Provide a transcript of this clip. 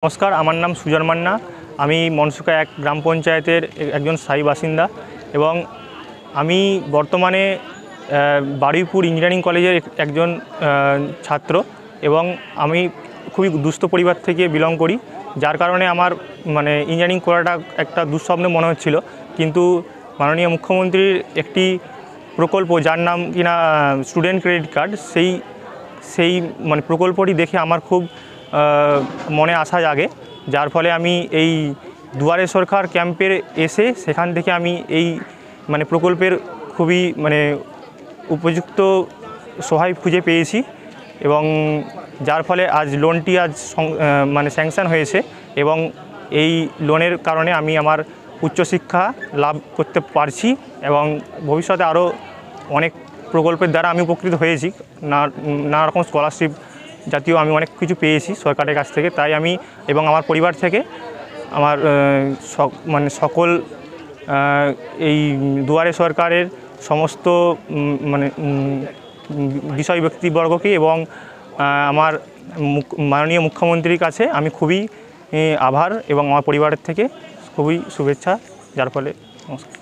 নমস্কার, আমার নাম সুজন মান্না। আমি মনসুকা এক গ্রাম পঞ্চায়েতের একজন স্থায়ী বাসিন্দা এবং আমি বর্তমানে বারুইপুর ইঞ্জিনিয়ারিং কলেজের একজন ছাত্র এবং আমি খুবই দুস্থ পরিবার থেকে বিলং করি, যার কারণে আমার ইঞ্জিনিয়ারিং করাটা একটা দুঃস্বপ্ন মনে হচ্ছিল। কিন্তু মাননীয় মুখ্যমন্ত্রীর একটি প্রকল্প, যার নাম কিনা স্টুডেন্ট ক্রেডিট কার্ড, সেই প্রকল্পটি দেখে আমার খুব মনে আশা জাগে, যার ফলে আমি এই দুয়ারে সরকার ক্যাম্পের এসে সেখান থেকে আমি এই প্রকল্পের খুবই উপযুক্ত সহায় খুঁজে পেয়েছি এবং যার ফলে আজ লোনটি স্যাংশন হয়েছে এবং এই লোনের কারণে আমি আমার উচ্চশিক্ষা লাভ করতে পারছি এবং ভবিষ্যতে আরও অনেক প্রকল্পের দ্বারা আমি উপকৃত হয়েছি। নানা রকম স্কলারশিপ জাতীয় আমি অনেক কিছু পেয়েছি সরকারের কাছ থেকে। তাই আমি এবং আমার পরিবার থেকে আমার সকল এই দুয়ারে সরকারের সমস্ত বিষয় ব্যক্তিবর্গকে এবং আমার মাননীয় মুখ্যমন্ত্রীর কাছে আমি খুবই আভার এবং আমার পরিবারের থেকে খুবই শুভেচ্ছা, যার ফলে নমস্কার।